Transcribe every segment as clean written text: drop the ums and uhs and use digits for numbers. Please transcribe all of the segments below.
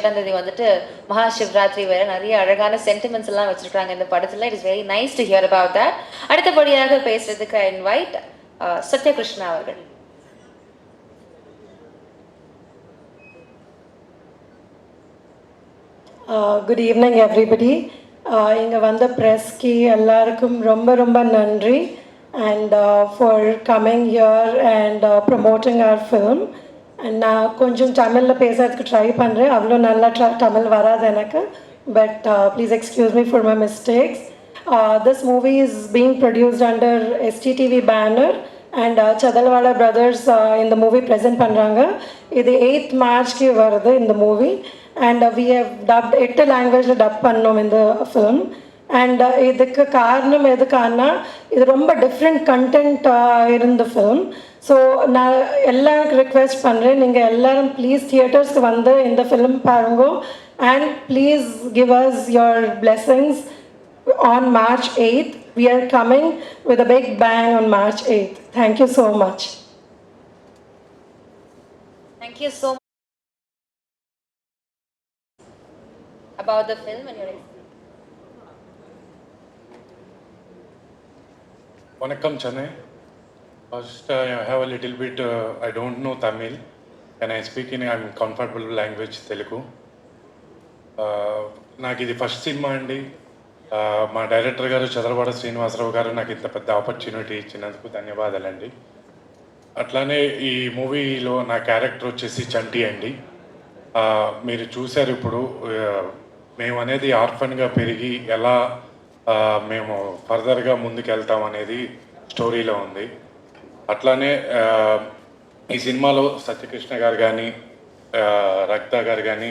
தேதி வந்துட்டு மகா சிவராத்திரி வேற நிறைய அழகான சென்டிமெண்ட்ஸ் எல்லாம் வச்சிருக்காங்க இந்த படத்துல. It is very nice to hear about that. அடுத்தபடியாக பேசுறதுக்கு ஐ இன்வைட் சத்யகிருஷ்ணா அவர்கள். Good evening everybody. இங்கே வந்த ப்ரெஸ்க்கு எல்லாருக்கும் ரொம்ப ரொம்ப நன்றி and for coming here and promoting our film. And நான் கொஞ்சம் தமிழில் பேசுறதுக்கு ட்ரை பண்ணுறேன், அவ்வளோ நல்லா தமிழ் வராது எனக்கு, but please excuse me for my mistakes. This movie is being produced under STTV banner and Chadalwala brothers in the movie present பண்ணுறாங்க. இது 8th Marchக்கு வருது இந்த movie and we have dubbed 8 languages dub பண்ணோம் இந்த film. And இதுக்கு காரணம் எதுக்கானா இது ரொம்ப டிஃப்ரெண்ட் கண்டென்ட் இருந்த ஃபிலிம். ஸோ நான் எல்லாருக்கும் ரிக்வெஸ்ட் பண்ணுறேன், நீங்கள் எல்லாரும் ப்ளீஸ் தியேட்டர்ஸ்க்கு வந்து இந்த ஃபிலிம் பாருங்க and please give us your blessings on March 8th. We are coming with a big bang on March 8th. Thank you so much. Thank you so much about the film and your experience. Vanakkam Chennai. First, I have a little bit, I don't know Tamil. Can I speak in a comfortable language, Telugu? నాకు ఇది first cinema అండి. మా director గారు చదలవాడ శ్రీనివాసరావు గారు నాకు ఇంత పెద్ద opportunity ఇచ్చినందుకు ధన్యవాదాలండి. అట్లానే ఈ మూవీలో నా క్యారెక్టర్ వచ్చేసి చంటి అండి. మీరు చూశారు ఇప్పుడు మేము అనేది ఆర్ఫన్గా పెరిగి ఎలా మేము ఫర్దర్గా ముందుకు వెళ్తాం అనేది స్టోరీలో ఉంది. అట్లానే ఈ సినిమాలో సత్యకృష్ణ గారు కానీ, రక్త గారు కానీ,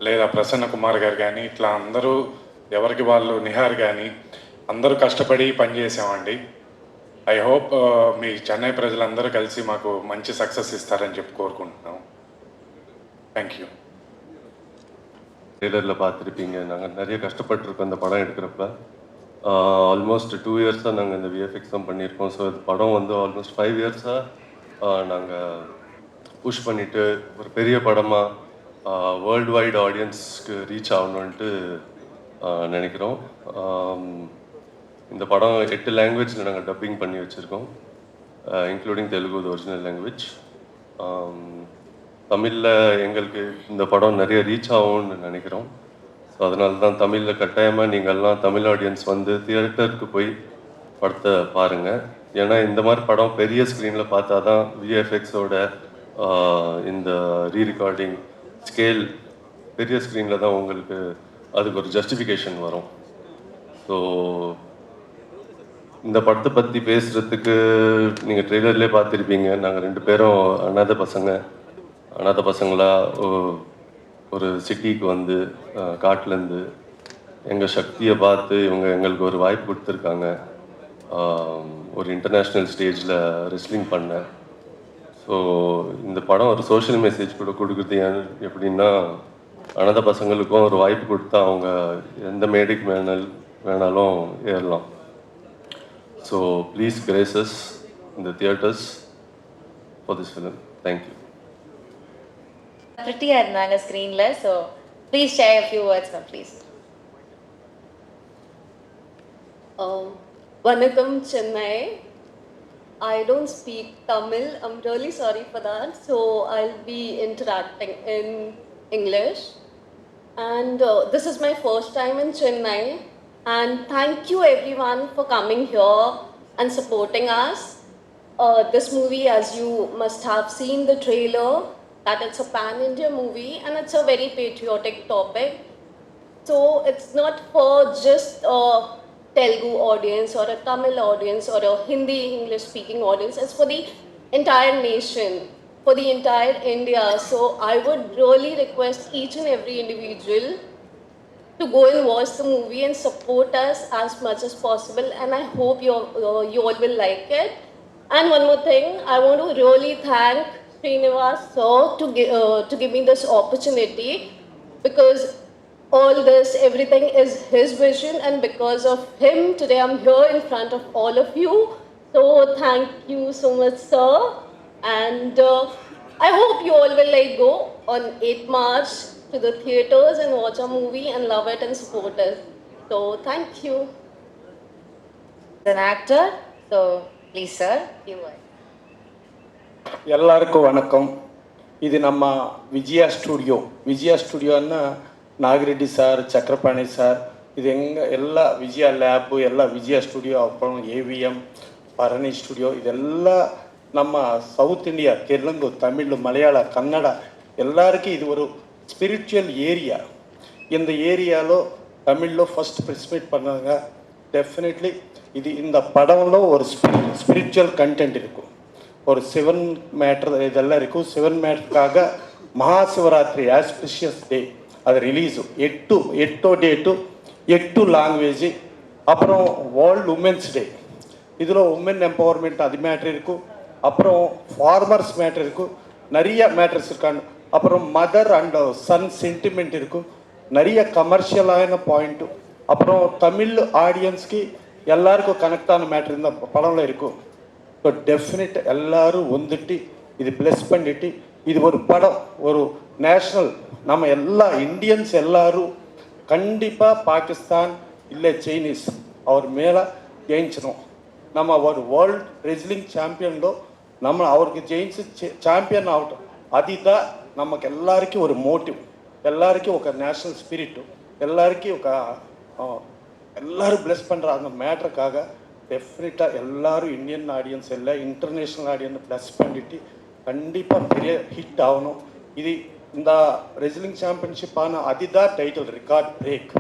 లేదా ప్రసన్న కుమార్ గారు కానీ, ఇట్లా అందరూ ఎవరికి వాళ్ళు, నిహార్ కానీ అందరూ కష్టపడి పనిచేసామండి. ఐ హోప్ మీ చెన్నై ప్రజలందరూ కలిసి మాకు మంచి సక్సెస్ ఇస్తారని చెప్పి కోరుకుంటున్నాం. Thank you. ட்ரெய்லரில் பார்த்துருப்பீங்க, நாங்கள் நிறைய கஷ்டப்பட்டுருக்கோம் இந்த படம் எடுக்கிறப்ப. ஆல்மோஸ்ட் 2 இயர்ஸாக நாங்கள் இந்த விஎஃப்எக்ஸ் தான் பண்ணியிருக்கோம். ஸோ இந்த படம் வந்து ஆல்மோஸ்ட் 5 இயர்ஸாக நாங்கள் புஷ் பண்ணிவிட்டு ஒரு பெரிய படமாக வேர்ல்டு வைட் ஆடியன்ஸ்க்கு ரீச் ஆகணுன்ட்டு நினைக்கிறோம். இந்த படம் 8 லாங்குவேஜில் நாங்கள் டப்பிங் பண்ணி வச்சுருக்கோம், including Telugu, the original language. தமிழில் எங்களுக்கு இந்த படம் நிறைய ரீச் ஆகும்னு நினைக்கிறோம். ஸோ அதனால தான் தமிழில் கட்டாயமாக நீங்கள்லாம் தமிழ் ஆடியன்ஸ் வந்து தியேட்டருக்கு போய் படத்தை பாருங்கள். ஏன்னா இந்த மாதிரி படம் பெரிய ஸ்க்ரீனில் பார்த்தா தான் விஎஃப்எக்ஸோட இந்த ரீரெக்கார்டிங் ஸ்கேல் பெரிய ஸ்க்ரீனில் தான் உங்களுக்கு அதுக்கு ஒரு ஜஸ்டிஃபிகேஷன் வரும். ஸோ இந்த படத்தை பற்றி பேசுகிறதுக்கு நீங்கள் ட்ரெய்லர்லேயே பார்த்துருப்பீங்க, நாங்கள் 2 பேரும் அனாதை பசங்களா ஒரு சிட்டிக்கு வந்து காட்டிலேருந்து எங்கள் சக்தியை பார்த்து இவங்க எங்களுக்கு ஒரு வாய்ப்பு கொடுத்துருக்காங்க. ஒரு இன்டர்நேஷ்னல் ஸ்டேஜில் ரெஸ்லிங் பண்ணேன். ஸோ இந்த படம் ஒரு சோஷியல் மெசேஜ் கூட கொடுக்குறது எப்படின்னா, அனாதை பசங்களுக்கும் ஒரு வாய்ப்பு கொடுத்தா அவங்க எந்த மேடைக்கு வேணாலும் ஏறலாம். ஸோ ப்ளீஸ் கிரேசஸ் இந்த theatres for this film. Thank you. Prettiயா இருந்தாங்க ஸ்க்ரீன்ல. So please share a few words now please. Vanakkam Chennai. I don't speak Tamil. I'm really sorry for that. So I'll be interacting in English. And this is my first time in Chennai. And thank you everyone for coming here and supporting us. This movie, as you must have seen the trailer, that it's a pan-India movie and it's a very patriotic topic. So it's not for just a Telugu audience or a Tamil audience or a Hindi English speaking audience. It's for the entire nation, for the entire India. So I would really request each and every individual to go and watch the movie and support us as much as possible. And I hope you all will like it. And one more thing, I want to really thank Srinivas sir to give me this opportunity, because all this, everything is his vision, and because of him today I'm here in front of all of you. So thank you so much sir, and I hope you all will go on 8th March to the theaters and watch our movie and love it and support us. So thank you. An actor, so please sir, you are. எல்லாருக்கும் வணக்கம். இது நம்ம Vijaya ஸ்டுடியோன்னா Nagi Reddy sir, Chakrapani sir, இது எல்லா Vijaya lab, எல்லா Vijaya studio, அப்புறம் AVM, Bharani studio, இதெல்லாம் நம்ம சவுத் இந்தியா, தெலுங்கு, தமிழ், மலையாள, கன்னடா எல்லாருக்கும் இது ஒரு ஸ்பிரிச்சுவல் ஏரியா. இந்த ஏரிయాలో தமிழ்లో ఫస్ట్ ప్రెస్మీట్ பண்ணாங்க. డెఫినెట్లీ ఇది இந்த படంలో ஒரு ஸ்பிரிச்சுவல் கண்டென்ட் இருக்கும், ஒரு சிவன் மேட்டர் இதெல்லாம் இருக்கும். சிவன் மேட்டருக்காக மகாசிவராத்திரி ஆஸ்பிஷியஸ் டே அது ரிலீஸு 8 டேட்டு 8 லாங்குவேஜ். அப்புறம் வேர்ல்டு உமன்ஸ் டே, இதில் உமன் எம்பவர்மெண்ட் அது மேட்ரு இருக்கும். அப்புறம் ஃபார்மர்ஸ் மேட்ரு இருக்கும், நிறைய மேட்டர்ஸ் இருக்காங்க. அப்புறம் மதர் அண்ட் சன் சென்டிமெண்ட் இருக்கும், நிறைய கமர்ஷியலான பாயிண்ட்டு. அப்புறம் தமிழ் ஆடியன்ஸ்க்கு எல்லாருக்கும் கனெக்ட் ஆன மேட்ரு இந்த படம்ல இருக்கும். ஸோ டெஃபினெட் எல்லாரும் வந்துட்டு இது ப்ளஸ் பண்ணிட்டு, இது ஒரு படம், ஒரு நேஷ்னல், நம்ம எல்லா இந்தியன்ஸ் எல்லாரும் கண்டிப்பாக பாகிஸ்தான் இல்லை சைனீஸ் அவர் மேலே ஜெயிச்சிடும். நம்ம ஒரு வேர்ல்டு ரெஸ்லிங் சாம்பியன்లో நம்ம அவருக்கு ஜெயிச்சு சாம்பியன் ஆகட்டும், அதுதான் நமக்கு எல்லாருக்கும் ஒரு మోటివ్, எல்லாருக்கும் ఒక నేషనల్ స్పిరిట్, எல்லாருக்கும் ఒక எல்லாரும் பிளஸ் பண்ணுற அந்த மேட்டருக்காக டெஃபினட்டாக எல்லாரும் இந்தியன் ஆடியன்ஸ் எல்லாம் இன்டர்நேஷ்னல் ஆடியன்ஸ் ப்ளஸ் பண்ணிட்டு கண்டிப்பாக பெரிய ஹிட் ஆகணும். இது இந்த ரெஸ்லிங் சாம்பியன்ஷிப் ஆன அதுதான் டைட்டில் ரெக்கார்ட் பிரேக்.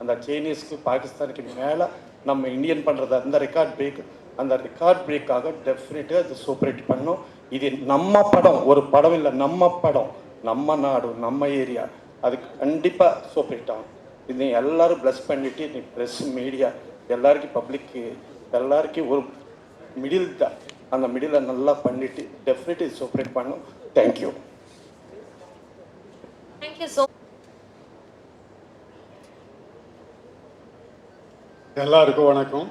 அந்த சைனீஸ்க்கு பாகிஸ்தானுக்கு மேலே நம்ம இந்தியன் பண்ணுறது அந்த ரெக்கார்ட் பிரேக், அந்த ரெக்கார்ட் பிரேக்காக டெஃபினட்டாக இது சூப்பர் ஹிட் பண்ணணும். இது நம்ம படம், ஒரு படம் இல்லை, நம்ம படம், நம்ம நாடு, நம்ம ஏரியா, அதுக்கு கண்டிப்பாக சூப்பர் ஹிட் ஆகும். இது எல்லாரும் ப்ளஸ் பண்ணிவிட்டு நீ ப்ரெஸ் மீடியா எல்லாருக்கும் பப்ளிக்கு எல்லாருக்கும் ஒரு மிடில் தான், அந்த மிடிலை நல்லா பண்ணிவிட்டு டெஃபினெட்லி சூப்பர் ஹிட் பண்ணும். தேங்க்யூ. Thank you so எல்லாருக்கும் வணக்கம்.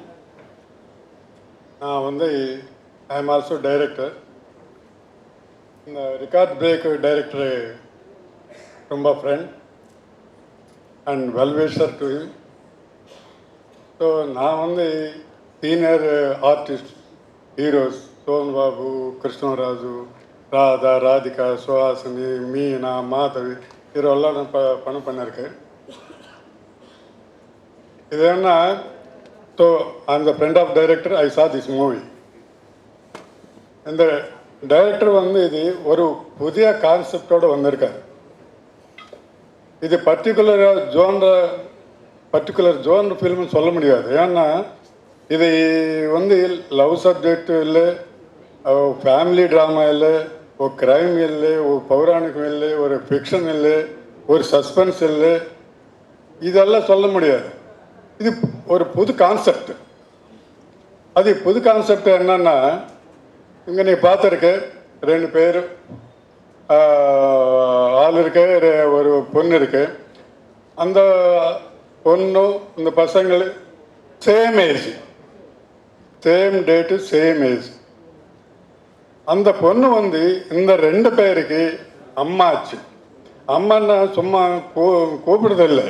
நான் ஐ எம் ஆல்சோ டைரக்டர். இந்த ரெக்கார்ட் பிரேக் டைரக்டரு ரொம்ப friend and wellwisher to him. ஸோ நான் சீனியர் ஆர்டிஸ்ட் ஹீரோஸ் சோன் பாபு, கிருஷ்ணராஜு, ராதா, ராதிகா, சுஹாசினி, மீனா, மாதவி இதெல்லாம் நான் பணம் பண்ணியிருக்கேன். இது என்ன, ஸோ அந்த friend of director I saw this movie. இந்த டைரக்டர் இது ஒரு புதிய கான்செப்டோடு வந்திருக்காரு. இது பர்டிகுலர் ஜோன் ஃபில்ம்னு சொல்ல முடியாது. ஏன்னா இது லவ் சப்ஜெக்ட் இல்லை, ஃபேமிலி ட்ராமா இல்லை, ஒரு கிரைம் இல்லை, ஒரு பௌராணிகம் இல்லை, ஒரு ஃபிக்ஷன் இல்லை, ஒரு சஸ்பென்ஸ் இல்லை, இதெல்லாம் சொல்ல முடியாது. இது ஒரு புது கான்செப்ட். அது புது கான்செப்ட் என்னன்னா, இங்கே நீ பார்த்துருக்க 2 பேர் ஆள் இருக்கு, ஒரு பொண்ணு இருக்கு. அந்த பொண்ணும் இந்த பசங்கள் same age, same date, same age. அந்த பொண்ணு இந்த 2 பேருக்கு அம்மா ஆச்சு. அம்மான்னா சும்மா கூப்பிடுறதில்லை,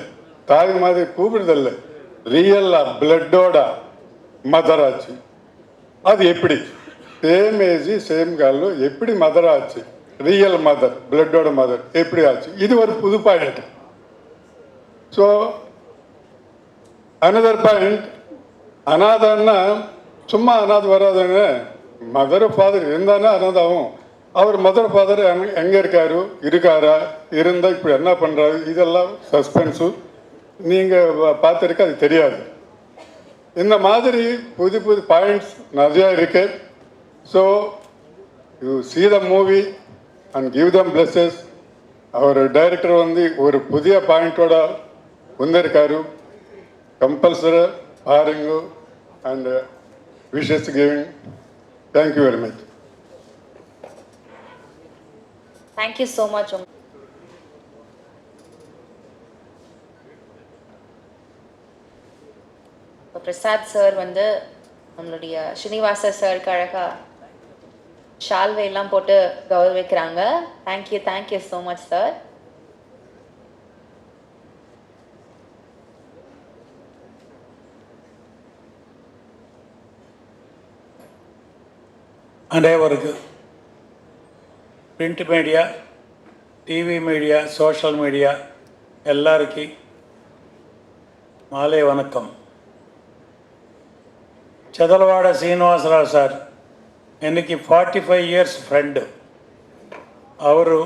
தாய் மாதிரி கூப்பிடுறதில்லை, ரியல் பிளட்டோட மதர் ஆச்சு. அது எப்படி சேம் ஏஜ் சேம் கால் எப்படி மதர் ஆச்சு, ரியல் மதர், பிளட்டோட மதர் எப்படி ஆச்சு? இது ஒரு புது பாயிண்ட். ஸோ அனதர் பாயிண்ட், அனாதன்னா சும்மா அனாதை வராதுங்க. மதர் ஃபாதர் இருந்தானே அனாதாவும். அவர் மதர் ஃபாதர் எங்கே இருக்காரா, இருந்தால் இப்போ என்ன பண்ணுறாரு, இதெல்லாம் சஸ்பென்ஸு. நீங்கள் பார்த்துருக்க அது தெரியாது. இந்த மாதிரி புது புது பாயிண்ட்ஸ் நிறையா இருக்கு. So you see the movie and give them blesses. அவர் டைரக்டர் ஒரு புதிய பாயிண்டோட வந்திருக்காரு. கம்பல்சரி பாருங்க and wishes giving. Thank you very much. Thank you so much. Prasad sir நம்மளுடைய ஸ்ரீனிவாச சாருக்கு அழகா ஷால்வை எல்லாம் போட்டு கௌரவிக்கிறாங்க. Thank you so much sir. அனைவருக்கு print media TV media social media எல்லாருக்கும் மாலை வணக்கம். చదలవాడ శ్రీనివాసరావు సార్ எனக்கு 45 ఇయర్స్ ఫ్రెండ్. ಅವರು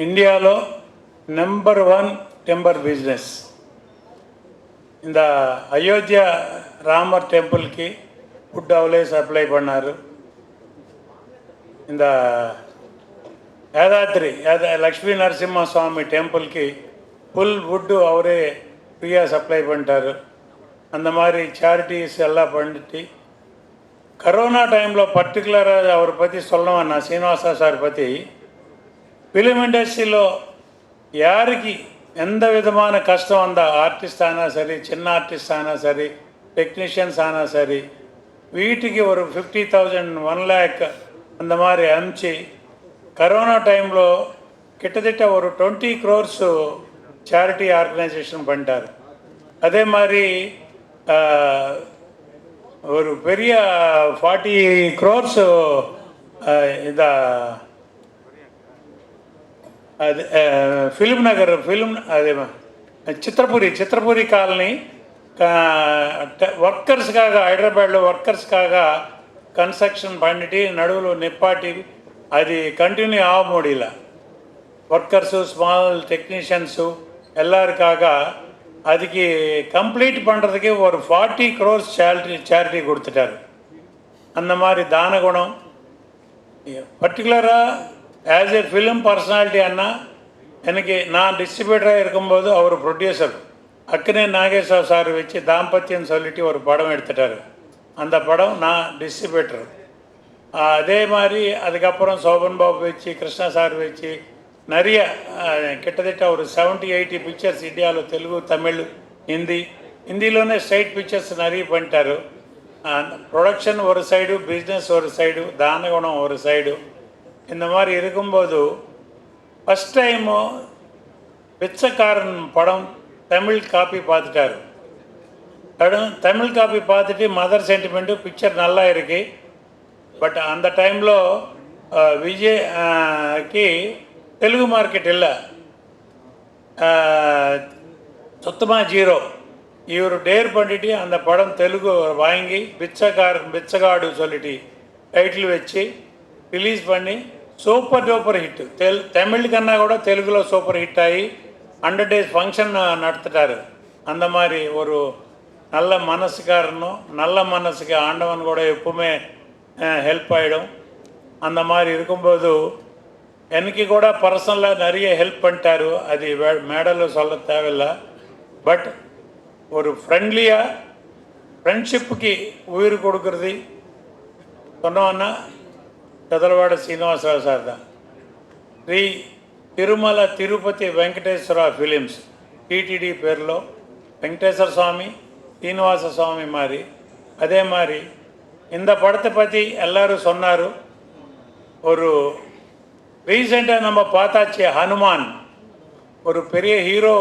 ఇండియాలో నెంబర్ 1 టెంపర్ బిజినెస్. இந்த அயோத்தியா ராமர் டெம்பிளுக்கு ஃபுட் அவளே சப்ளை பண்ணார். இந்த యాదాద్రి లక్ష్మీ నరసింహ స్వామి టెంపుల్కి ஃபுல் வுட்டு அவரே ஃப்ரீயாக சப்ளை பண்ணிட்டார். அந்த மாதிரி சேரிட்டிஸ் எல்லாம் பண்ணிட்டு கரோனா டைமில் பர்டிகுலராக அவரை பற்றி சொல்லணும். நான் சீனிவாசா சார் பற்றி ஃபிலிம் ఇండస్ట్రీలో யாருக்கு எந்த விதமான கஷ்டம் வந்தால் ஆர்டிஸ்ட் ஆனால் சரி, சின்ன ஆர்டிஸ்ட் ஆனால் சரி, டெக்னீஷியன்ஸ் ஆனால் சரி, வீட்டுக்கு ஒரு 50,000 1 lakh அந்த மாதிரி அனுப்பிச்சு కరోనా టైంలో கிட்டத்தட்ட ஒரு 20 crores சேரிட்டி ஆர்கனைசேஷன் பண்ணிட்டார். அதே மாதிரி ஒரு பெரிய 40 crores இந்த அது ஃபிலிம் நகர் அது சித்திரபுரி காலனி ஒர்க்கர்ஸுக்காக ஹைதராபாத்தில் ஒர்க்கர்ஸுக்காக கன்ஸ்ட்ரக்ஷன் பண்ணிட்டு நடுவில் நிப்பாட்டி அது கண்டினியூ ஆக முடியல. ஒர்க்கர்ஸு, ஸ்மால் டெக்னீஷியன்ஸு எல்லாருக்காக அதுக்கு கம்ப்ளீட் பண்ணுறதுக்கு ஒரு 40 crores சேரிட்டி கொடுத்துட்டார். அந்த மாதிரி தான குணம் பர்டிகுலராக ஆஸ் ஏ ஃபிலிம் பர்சனாலிட்டி அண்ணா எனக்கு நான் டிஸ்ட்ரிபியூட்டராக இருக்கும்போது அவர் ப்ரொடியூசர் அக்னே நாகேஸ்வர் சார் வச்சு தாம்பத்தியம் சொல்லிட்டு ஒரு படம் எடுத்துட்டார். அந்த படம் நான் டிஸ்ட்ரிபியூட்டர். அதே மாதிரி அதுக்கப்புறம் சோபன் பாபு வச்சு, கிருஷ்ணா சார் வச்சு நிறைய கிட்டத்தட்ட ஒரு 70-80 பிக்சர்ஸ் இந்தியாவில் தெலுங்கு, தமிழ், ஹிந்திలోనే ஸ்ட்ரைட் பிக்சர்ஸ் நிறைய பண்ணிட்டாரு. ப்ரொடக்ஷன் ஒரு சைடு, பிஸ்னஸ் ஒரு சைடு, தானகுணம் ஒரு சைடு. இந்த மாதிரி இருக்கும்போது ஃபஸ்ட் டைமு பிச்சைக்காரன் படம் தமிழ் காப்பி பார்த்துட்டாரு. தமிழ் காப்பி பார்த்துட்டு மதர் சென்டிமெண்ட்டு பிக்சர் நல்லா இருக்குது. బట్ అంత టైంలో విజయ్కి తెలుగు మార్కెట్ இல்லை, சுத்தமாக ஜீரோ. இவர் டேர் பண்ணிட்டு அந்த படம் தெலுங்கு வாங்கி பிச்சைக்காடு சொல்லிட்டு டைட்டில் வச்சு ரிலீஸ் பண்ணி சூப்பர் டூப்பர் ஹிட். தமிழ் கన్నా கூட தெலுங்குలో சூப்பர் ஹிட் ஆகி 100 days ஃபங்க்ஷன் நடத்திட்டாரு. அந்த மாதிரி ஒரு நல்ல மனசுக்காரனும், நல்ல மனசுக்கு ஆண்டவன் கூட எப்பவுமே ஹெல்ப் ஆகிடும். அந்த மாதிரி இருக்கும்போது எனக்கு கூட பர்சனலாக நிறைய ஹெல்ப் பண்ணிட்டாரு. அது மேடலில் சொல்ல தேவையில்லை. பட் ஒரு ஃப்ரெண்ட்லியாக ஃப்ரெண்ட்ஷிப்புக்கு உயிர் கொடுக்குறது சொன்னோன்னா చదలవాడ శ్రీనివాసరావు సార్ தான். శ్రీ తిరుమల తిరుపతి వెంకటేశ్వర ఫిలిమ్స్ టీటీడీ పేరులో వెంకటేశ్వర స్వామి, శ్రీనివాస స్వామి மாதிரி. அதே மாதிரி இந்த படத்தை பற்றி எல்லோரும் சொன்னார். ஒரு ரீசெண்டாக நம்ம பார்த்தாச்சு ஹனுமான், ஒரு பெரிய ஹீரோ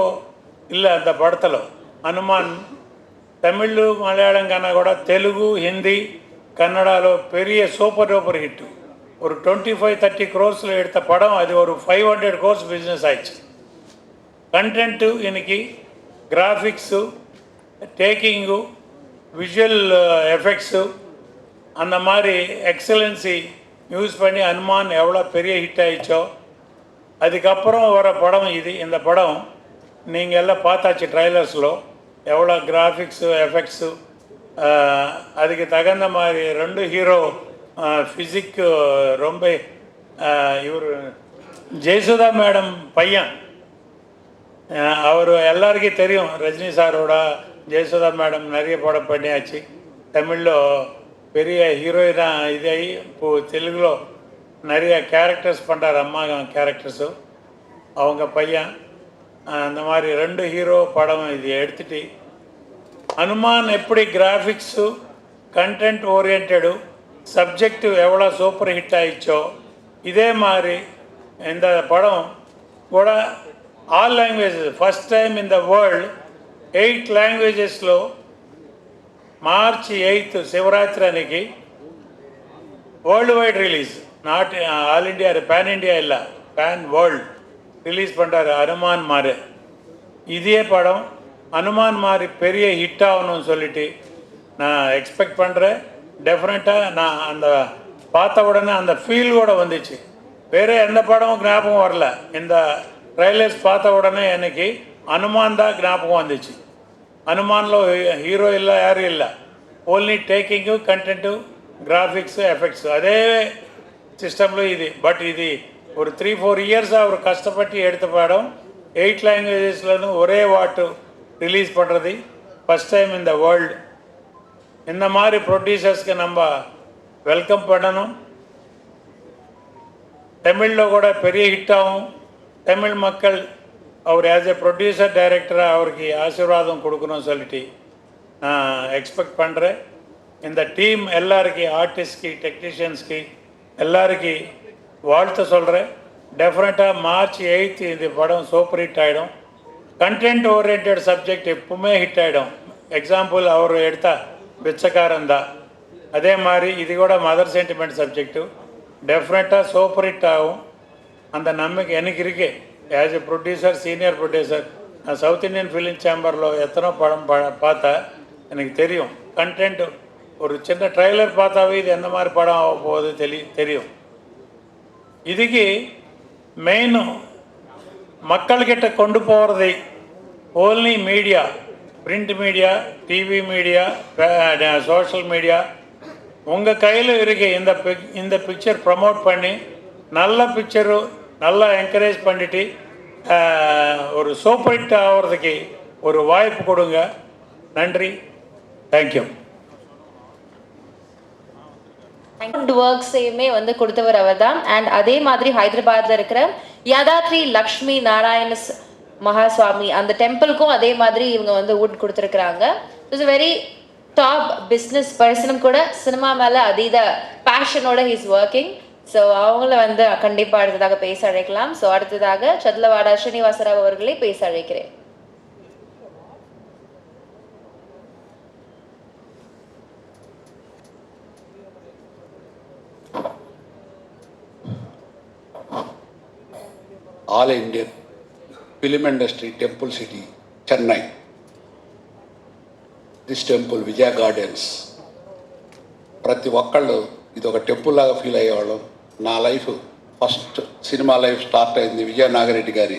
இல்லை அந்த படத்தில். ஹனுமான் தமிழ், மலையாளம் கన్నా கூட தெலுங்கு, ஹிந்தி, கன்னடாவில் பெரிய சூப்பர் டூப்பர் ஹிட்டு. ஒரு 25-30 crores எடுத்த படம் அது ஒரு 500 crores பிஸ்னஸ் ஆயிடுச்சு. கண்டென்ட்டு இன்னைக்கு கிராஃபிக்ஸு, டேக்கிங்கு, விஷுவல் எஃபெக்ட்ஸு அந்த மாதிரி எக்ஸலன்சி யூஸ் பண்ணி ஹனுமான் எவ்வளோ பெரிய ஹிட் ஆயிடுச்சோ. அதுக்கப்புறம் வர படம் இது. இந்த படம் நீங்கள் எல்லாம் பார்த்தாச்சு ட்ரைலர்ஸில் எவ்வளோ கிராஃபிக்ஸு, எஃபெக்ட்ஸு, அதுக்கு தகுந்த மாதிரி 2 ஹீரோ ஃபிசிக்கு ரொம்ப. இவர் ஜெயசுதா மேடம் பையன், அவர் எல்லாருக்கும் தெரியும். ரஜினி சாரோட ஜெயசுதா மேடம் நிறைய படம் பண்ணியாச்சு. தமிழில் பெரிய ஹீரோயினாக இதாகி இப்போது தெலுங்குలో நிறைய கேரக்டர்ஸ் பண்ணுறாரு, அம்மா கேரக்டர்ஸு. அவங்க பையன் அந்த மாதிரி 2 ஹீரோ படம் இது எடுத்துட்டு ஹனுமான் எப்படி கிராஃபிக்ஸு, కంటెంట్ ఓరియంటెడ్, సబ్జెక్టు ఎవడో సూపర్ హిట్ ఆయిచ్చో ఇదే మారి இந்த படம் கூட all languages first time in the world 8 లాంగ్వేజెస్లో మార్చి 8 శివరాత్రి అనికి world wide release, not all India, pan India இல்லை, பேன் வேர்ல்டு ரிலீஸ் பண்ணுறாரு அனுமான் மாறு. இதே படம் அனுமான் மாதிரி பெரிய ஹிட் ஆகணும்னு சொல்லிட்டு நான் எக்ஸ்பெக்ட் பண்ணுறேன். டெஃபினட்டாக நான் அந்த பார்த்த உடனே அந்த ஃபீல் கூட வந்துச்சு. வேறு எந்த படமும் ஞாபகம் வரல, இந்த ட்ரைலர்ஸ் பார்த்த உடனே எனக்கு அனுமான் தான் ஞாபகம் வந்துச்சு. அனுமானில் ஹீரோ இல்லை, யாரும் இல்லை, only taking content graphics effects అదే సిస్టంలో ఇది. బట్ ఇది ஒரு 3-4 இயர்ஸ் அவர் கஷ்டப்பட்டு எடுத்த படம் 8 லாங்குவேஜஸ்லன்னு ஒரே வாட்டு ரிலீஸ் பண்ணுறது ஃபஸ்ட் டைம் இந்த வேர்ல்டு. இந்த மாதிரி ப்ரொடியூசர்ஸ்க்கு நம்ம வெல்கம் பண்ணணும். தமிழில் கூட பெரிய ஹிட் ஆகும். தமிழ் மக்கள் அவர் ஆஸ் எ ப்ரொடியூசர் டைரக்டராக அவருக்கு ஆசீர்வாதம் கொடுக்கணும்னு சொல்லிட்டு நான் எக்ஸ்பெக்ட் பண்ணுறேன். இந்த டீம் எல்லாருக்கி, ஆர்டிஸ்ட்க்கு, டெக்னீஷியன்ஸ்க்கு எல்லாருக்கி வாழ்த்து சொல்கிறேன். டெஃபினட்டாக March 8 இந்த படம் சூப்பர் ஹிட் ஆகிடும். கண்டென்ட் ஓரியன்ட் சப்ஜெக்ட் எப்பவுமே ஹிட் ஆகிடும். எக்ஸாம்பிள் அவர் எடுத்தா பிச்சைக்காரன் தான், அதே மாதிரி இது கூட மதர் சென்டிமெண்ட் சப்ஜெக்டு டெஃபினட்டாக சூப்பர் ஹிட் ஆகும். அந்த நம்பிக்கை எனக்கு இருக்கு. As a producer, senior producer, நான் సౌత్ ఇండియన్ ఫిలిం ఛాంబర్లో ఎத்தనో படம் பார்த்தா எனக்கு தெரியும். கண்டென்ட் ஒரு சின்ன ட்ரைலர் பார்த்தாவே இது எந்த மாதிரி படம் ஆக போகுது தெரியும். இதுக்கு மெயின் மக்கள்கிட்ட கொண்டு போகிறதை only media, print media, TV media, social media உங்கள் கையில் இருக்கு. இந்த பிக்சர் ப்ரமோட் பண்ணி நல்ல பிக்சரு நல்லா என்கரேஜ் பண்ணிட்டு ஒரு சூப்பர் ஹிட் ஆகிறதுக்கு ஒரு வாய்ப்பு கொடுங்க. நன்றி, தேங்க்யூ. ஒர்க்ஸையுமே வந்து கொடுத்தவர் அவர் தான். அண்ட் அதே மாதிரி ஹைதராபாத்தில் இருக்கிற யாதாத்ரி லக்ஷ்மி நாராயண மகாசுவாமி அந்த டெம்பிளுக்கும் அதே மாதிரி இவங்க வந்து வுட் கொடுத்துருக்குறாங்க. இட்ஸ் வெரி டாப் பிஸ்னஸ் பர்சனும் கூட, சினிமா மேலே அதீத பேஷனோட ஹீஸ் ஒர்க்கிங். ஸோ அவங்கள வந்து கண்டிப்பாக அடுத்ததாக பேச அழைக்கலாம். ஸோ அடுத்ததாக சத்லவாடா ஸ்ரீனிவாசராவ் அவர்களை பேச அழைக்கிறேன். All Indian film industry temple city Chennai. This temple Vijaya gardens. ప్రతి ఒక్కళ్ళు ఇది ఒక టెంపుల్ లాగా ఫీల్ అయ్యేవాళ్ళం. నా life first cinema life start అయింది విజయ నాగిరెడ్డి గారి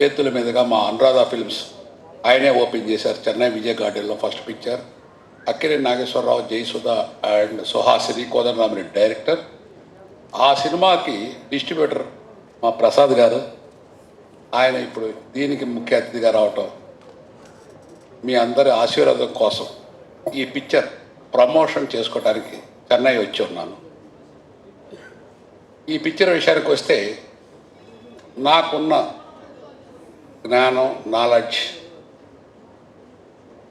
చేతుల మీదుగా. మా అనురాధ ఫిల్మ్స్ ఆయనే ఓపెన్ చేశారు చెన్నై విజయ గార్డెన్లో first picture. Akkineni Nageswara Rao, Jayasudha and Suhasini, Kodandarami Reddy director. ఆ సినిమాకి డిస్ట్రిబ్యూటర్ మా ప్రసాద్ గారు. ఆయన ఇప్పుడు దీనికి ముఖ్య అతిథిగా రావటం మీ అందరి ఆశీర్వాదం కోసం ఈ పిక్చర్ ప్రమోషన్ చేసుకోవడానికి చెన్నై వచ్చి ఉన్నాను. ఈ పిక్చర్ విషయానికి వస్తే నాకున్న జ్ఞానం, నాలెడ్జ్,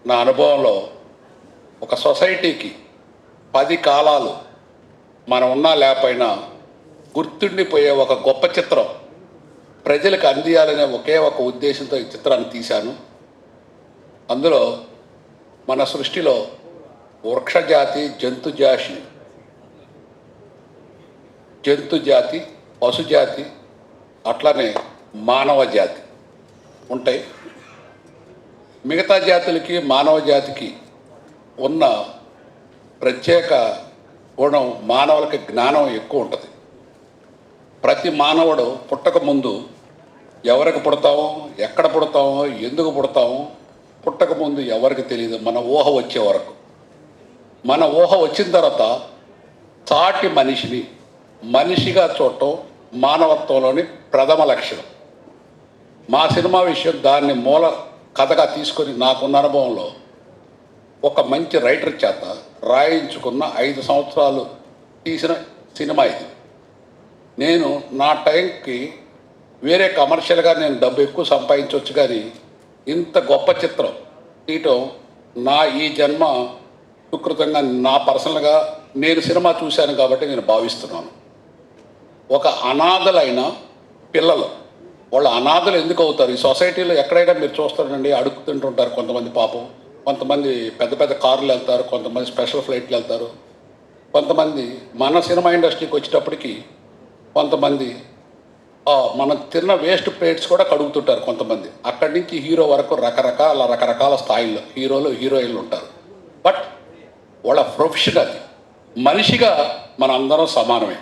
నా అనుభవంలో ఒక సొసైటీకి 10 కాలాలు మనం ఉన్నా లేకపోయినా గుర్తుండిపోయే ఒక గొప్ప చిత్రం ప్రజలకు అందియాలనే ఒకే ఒక ఉద్దేశంతో ఈ చిత్రాన్ని తీశాను. అందులో మన సృష్టిలో వృక్షజాతి, జంతుజాతి, పశుజాతి, అట్లానే మానవ జాతి ఉంటాయి. మిగతా జాతులకి మానవ జాతికి ఉన్న ప్రత్యేక గుణం మానవులకి జ్ఞానం ఎక్కువ ఉంటుంది. ప్రతి మానవుడు పుట్టక ముందు ఎవరికి పుడతామో, ఎక్కడ పుడతామో, ఎందుకు పుడతామో పుట్టక ముందు ఎవరికి తెలియదు. మన ఊహ వచ్చే వరకు. మన ఊహ వచ్చిన తర్వాత సాటి మనిషిని మనిషిగా చూడటం మానవత్వంలోని ప్రథమ లక్షణం. మా సినిమా విషయం దాన్ని మూల కథగా తీసుకొని నాకున్న అనుభవంలో ఒక మంచి రైటర్ చేత రాయించుకున్న 5 సంవత్సరాలు తీసిన సినిమా ఇది. నేను నా టైంకి వేరే కమర్షియల్గా నేను డబ్బు ఎక్కువ సంపాదించవచ్చు, కానీ ఇంత గొప్ప చిత్రం తీయటం నా ఈ జన్మ సుకృతంగా, నా పర్సనల్గా నేను సినిమా చూశాను కాబట్టి నేను భావిస్తున్నాను. ఒక అనాథలైన పిల్లలు, వాళ్ళు అనాథలు ఎందుకు అవుతారు? ఈ సొసైటీలో ఎక్కడైనా మీరు చూస్తారండి, అడుగుతుంటుంటారు కొంతమంది. పాపం కొంతమంది పెద్ద పెద్ద కార్లు వెళ్తారు, కొంతమంది స్పెషల్ ఫ్లైట్లు వెళ్తారు. కొంతమంది మన సినిమా ఇండస్ట్రీకి వచ్చేటప్పటికి కొంతమంది మనం తిన్న వేస్ట్ ప్లేట్స్ కూడా కడుగుతుంటారు కొంతమంది. అక్కడి నుంచి హీరో వరకు రకరకాల స్థాయిల్లో హీరోలు హీరోయిన్లు ఉంటారు. బట్ వాళ్ళ ప్రొఫెషన్ అది. మనిషిగా మన అందరం సమానమే.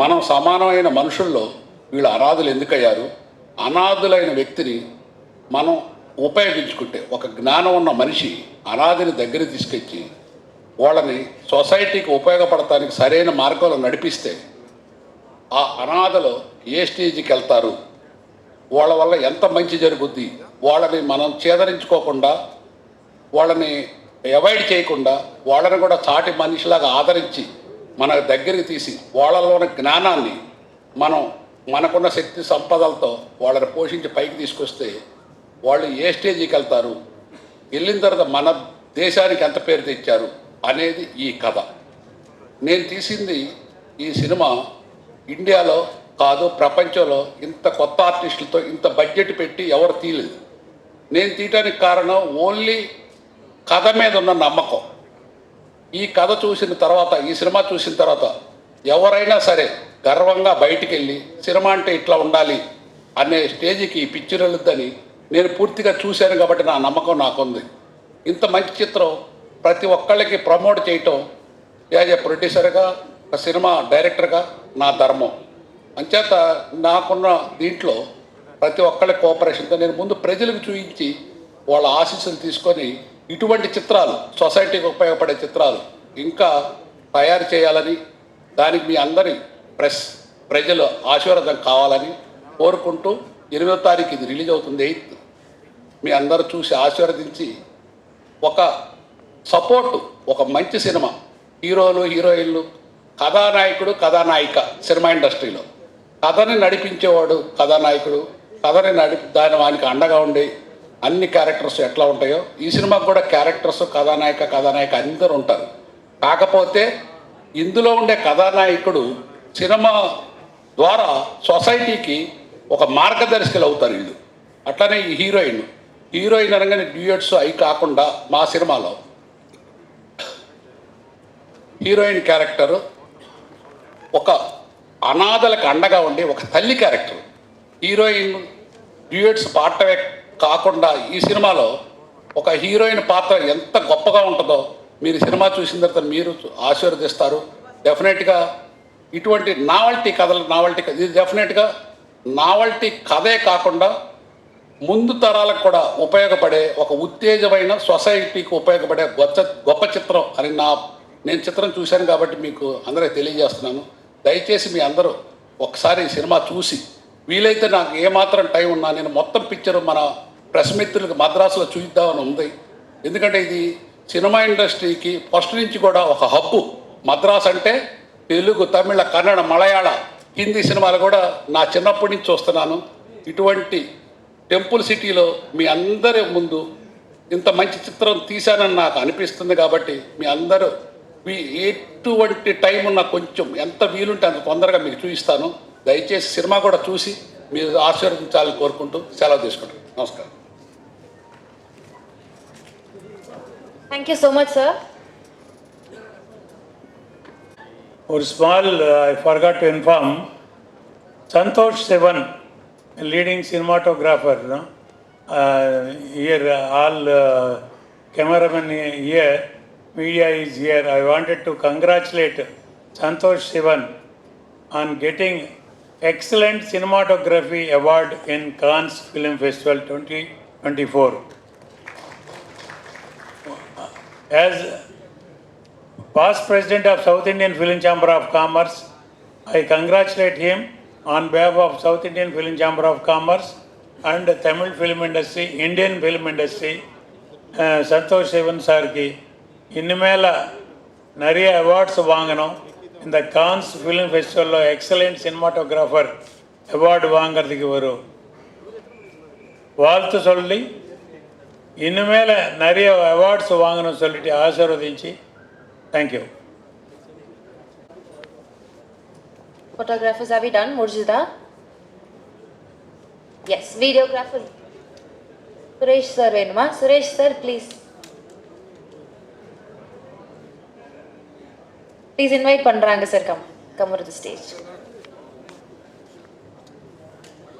మనం సమానమైన మనుషుల్లో వీళ్ళు అనాథులు ఎందుకయ్యారు? అనాథులైన వ్యక్తిని మనం ఉపయోగించుకుంటే, ఒక జ్ఞానం ఉన్న మనిషి అనాథిని దగ్గర తీసుకొచ్చి వాళ్ళని సొసైటీకి ఉపయోగపడటానికి సరైన మార్గంలో నడిపిస్తే ఆ అనాథలు ఏ స్టేజ్కి వెళ్తారు, వాళ్ళ వల్ల ఎంత మంచి జరుగుద్ది, వాళ్ళని మనం చేదరించుకోకుండా, వాళ్ళని అవాయిడ్ చేయకుండా, వాళ్ళని కూడా చాటి మనిషిలాగా ఆదరించి మన దగ్గరికి తీసి వాళ్ళలోని జ్ఞానాన్ని మనకున్న శక్తి సంపదలతో వాళ్ళని పోషించి పైకి తీసుకొస్తే వాళ్ళు ఏ స్టేజ్కి వెళ్తారు, వెళ్ళిన తర్వాత మన దేశానికి ఎంత పేరు తెచ్చారు అనేది ఈ కథ. నేను తీసింది ఈ సినిమా ఇండియాలో కాదు, ప్రపంచంలో ఇంత కొత్త ఆర్టిస్టులతో ఇంత బడ్జెట్ పెట్టి ఎవరు తీయలేదు. నేను తీయటానికి కారణం ఓన్లీ కథ మీద ఉన్న నమ్మకం. ఈ కథ చూసిన తర్వాత, ఈ సినిమా చూసిన తర్వాత ఎవరైనా సరే గర్వంగా బయటికి వెళ్ళి సినిమా అంటే ఇట్లా ఉండాలి అనే స్టేజ్కి పిక్చర్ వెళ్ళొద్దని నేను పూర్తిగా చూశాను కాబట్టి నా నమ్మకం నాకుంది. ఇంత మంచి చిత్రం ప్రతి ఒక్కళ్ళకి ప్రమోట్ చేయటం యాజ్ ఏ ప్రొడ్యూసర్గా, ఒక సినిమా డైరెక్టర్గా నా ధర్మం. అంచేత నాకున్న దీంట్లో ప్రతి ఒక్కళ్ళ కోఆపరేషన్తో నేను ముందు ప్రజలకు చూపించి వాళ్ళ ఆశీస్సులు తీసుకొని ఇటువంటి చిత్రాలు, సొసైటీకి ఉపయోగపడే చిత్రాలు ఇంకా తయారు చేయాలని, దానికి మీ అందరి ప్రజలు ఆశీర్వాదం కావాలని కోరుకుంటూ 8వ తారీఖు ఇది రిలీజ్ అవుతుంది, 8th. మీ అందరూ చూసి ఆశీర్వదించి ఒక సపోర్టు, ఒక మంచి సినిమా, హీరోలు హీరోయిన్లు, కథానాయకుడు కథానాయిక సినిమా ఇండస్ట్రీలో కథని నడిపించేవాడు కథానాయకుడు, కథని వానికి అండగా ఉండి అన్ని క్యారెక్టర్స్ ఎట్లా ఉంటాయో ఈ సినిమాకు కూడా క్యారెక్టర్స్ కథానాయక అందరూ ఉంటారు. కాకపోతే ఇందులో ఉండే కథానాయకుడు సినిమా ద్వారా సొసైటీకి ఒక మార్గదర్శకులు అవుతారు వీళ్ళు. అట్లనే ఈ హీరోయిన్ అనగానే డ్యూయట్స్ అవి కాకుండా మా సినిమాలో హీరోయిన్ క్యారెక్టరు ఒక అనాథలకు అండగా ఉండి ఒక తల్లి క్యారెక్టర్. హీరోయిన్ డ్యూయట్స్ పాడటమే కాకుండా ఈ సినిమాలో ఒక హీరోయిన్ పాత్ర ఎంత గొప్పగా ఉంటుందో మీరు సినిమా చూసిన తర్వాత మీరు ఆశీర్వదిస్తారు. డెఫినెట్గా ఇటువంటి నావల్టీ ఇది డెఫినెట్గా నావల్టీ కథే కాకుండా ముందు తరాలకు కూడా ఉపయోగపడే ఒక ఉత్తేజమైన సొసైటీకి ఉపయోగపడే గొప్ప చిత్రం అని నేను చిత్రం చూశాను కాబట్టి మీకు అందరికీ తెలియజేస్తున్నాను. దయచేసి మీ అందరూ ఒకసారి ఈ సినిమా చూసి, వీలైతే నాకు ఏమాత్రం టైం ఉన్నా నేను మొత్తం పిక్చర్ మన ప్రెస్ మిత్రులకు మద్రాసులో చూద్దామని ఉంది. ఎందుకంటే ఇది సినిమా ఇండస్ట్రీకి ఫస్ట్ నుంచి కూడా ఒక హబ్బు. మద్రాస్ అంటే తెలుగు, తమిళ, కన్నడ, మలయాళ, హిందీ సినిమాలు కూడా నా చిన్నప్పటి నుంచి చూస్తున్నాను. ఇటువంటి టెంపుల్ సిటీలో మీ అందరి ముందు ఇంత మంచి చిత్రం తీశానని నాకు అనిపిస్తుంది. కాబట్టి మీ అందరూ ఎటువంటి టైం ఉన్నా కొంచెం ఎంత వీలుంటే అంత తొందరగా మీకు చూపిస్తాను. దయచేసి సినిమా కూడా చూసి మీరు ఆశీర్వదించాలని కోరుకుంటూ సెలవు తీసుకుంటాను. నమస్కారం. Thank you so much, sir. Or small, I forgot to inform, Santosh Sivan, a leading cinematographer, no? Here all cameramen here, media is here. I wanted to congratulate Santosh Sivan on getting Excellent Cinematography Award in Cannes Film Festival 2024. As past president of South Indian Film Chamber of Commerce, I congratulate him on behalf of South Indian Film Chamber of Commerce and Tamil film industry, Indian film industry, Santosh Sivan sir ki ఇన్నిమేళ நிறைய awards வாங்கணும். இந்த Cannes film ஃபெஸ்டிவலில் excellent cinematographer award வாங்கிறதுக்கு ஒரு வாழ்த்து சொல்லி இனிமேல் நிறைய அவார்ட்ஸ் வாங்கணும்னு சொல்லிட்டு ஆசீர்வதிச்சு thank you. Photographers, are we done? Murjida? Yes. Videographer? Suresh sir, Venuma. Suresh sir, please. Please invite பண்றாங்க sir, come to the stage.